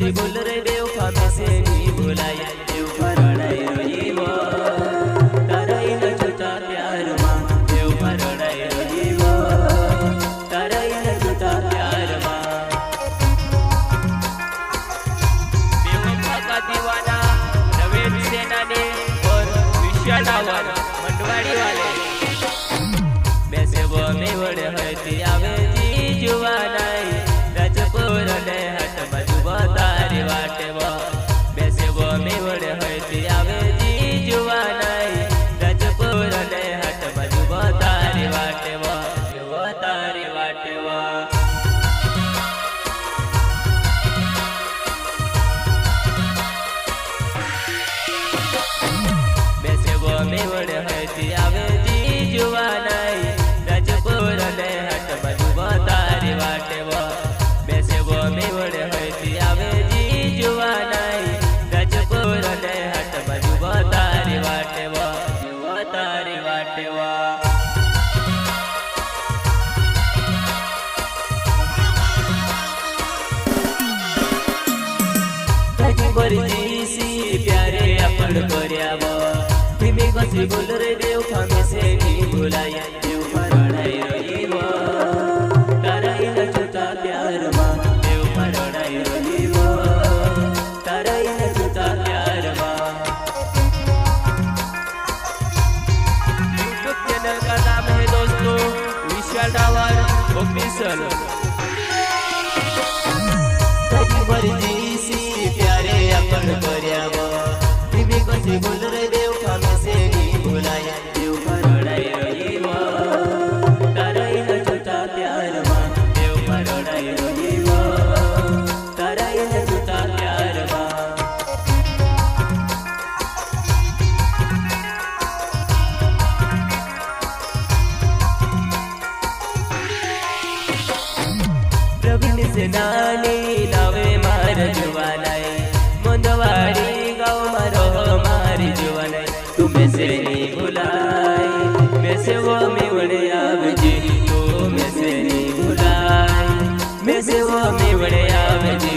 कशी बोल रे बेवफा मेसे नी भुलाया बेवफा रडाई रोईवो ताराई न छूटा प्यार मां बेवफा रडाई रोईवो ताराई न छूटा प्यार मां बेवफा का दीवाना नवीन सेना ने और विशाल आवाज मंडवाड़ी वाले बेसे वो मेवड़ हती आवे जी जुवानाई राजपुर ने हट बजुबो तारी वाटे वो बेसे वो मेवड़ हती आवे जी जुवानाई राजपुर ने हट बजुबो तारी वाटे वो तारी वाटे वो बेसे वो मेवड़ हती आवे जी जुवानाई राजपुर ने हट बजुबो तारी वाटे वो बेसे वो मेवड़ हती आवे जी जुवानाई राजपुर ने हट बजुबो तारी वाटे वो तारी वाटे वो सी प्यारे अपन कोरियावो तिमी कशी बोल रे बेवफा मेसे नी भुलाया बेवफा रडाई रोईवो ताराई न छूटा प्यार मां बेवफा रडाई रोईवो ताराई न छूटा प्यार मां यूट्यूब चैनल का नाम है दोस्तों विशाल टावर ऑफिशियल सी प्यारे अपन कोरियावो तिमी कशी बोल रे बेवफा मेसे नी भुलाया बेवफा रडाई रोईवो ताराई न छूटा प्यार मां बेवफा रडाई रोईवो ताराई न छूटा प्यार मां प्रवीण सेनानी नावे मार जुवानाई मंदवाड़ी गाँव मारो मारी जुवानाई तुम्हें से नहीं भुलाई मैं से वो मेवड़े आवजी तो मैं से नहीं भुलाई मैं से वो मेवड़े आवजी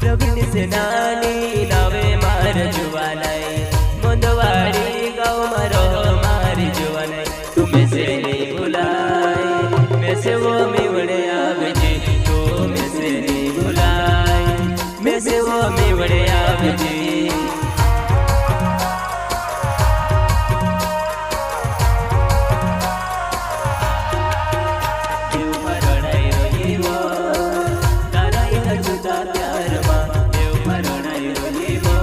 प्रवीण सेनानी नावे मार जुवानाई मंदवाड़ी गाँव मारो मारी जुवानाई तुम्हें से नहीं भुलाई मैं से वो मेवड़े आवजी तो मैं से नहीं भुलाई मैं से वो मेवड़े आवजी बेवफा रडाई रोईवो ताराई न छूटा प्यार मां बेवफा रडाई रोईवो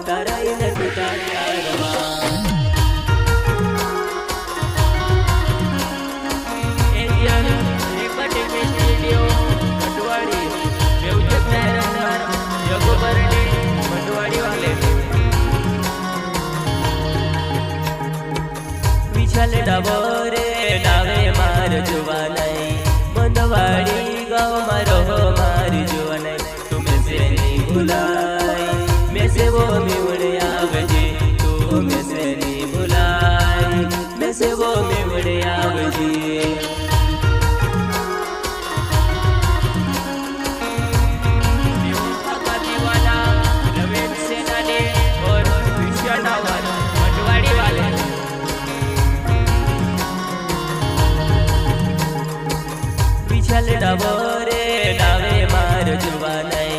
ताराई न छूटा प्यार मां Ariel recording studio Mandwadi music director Jagu Barde Mandwadi वाले विशाल डाबोरे नावे मार जुवानाई मंडवाड़ी गाँव मारो मारी जुवानाई तुम्हें से नहीं भुलाई मैं से वो मेवड़े आवजी तो मैं से नहीं भुलाई मैं से वो मेवड़े आवजी बेवफा का दीवाना नवीन सेना ने और विशाल टावर मंडवाड़ी वाले विशाल डाबोरे नावे मार जुवानाई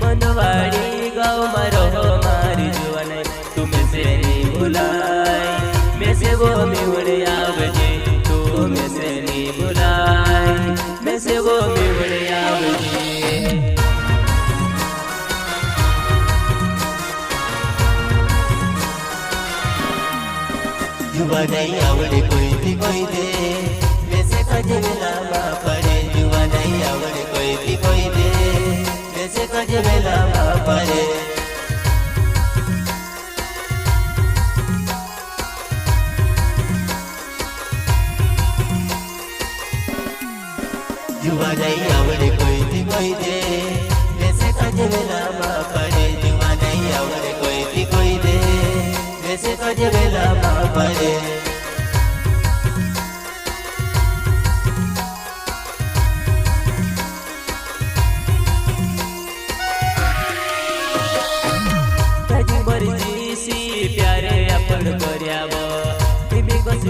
मंदवाड़ी गाँव मारो मारी जुवानाई तुम्हें से नहीं भुलाई मैं से वो मेवड़े आवजी तो मैं से नहीं भुलाई मैं से वो मेवड़े आवजी जुवानाई आवड़े कोई भी कोई दे वैसे कजवेला मां पड़े जुवानाई आवड़े कोई भी कोई दे वैसे कजवेला मां पड़े जुवानाई आवड़े कोई भी कोई दे वैसे कजवेला मां पड़े जुवानाई आवड़े कोई भी कोई दे वैसे कजवेला मां पड़े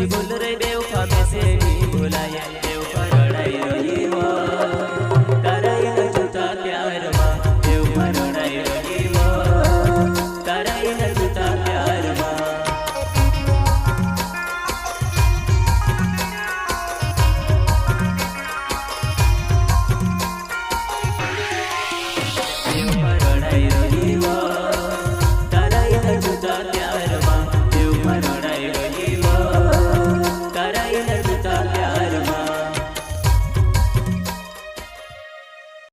બેસી બોલ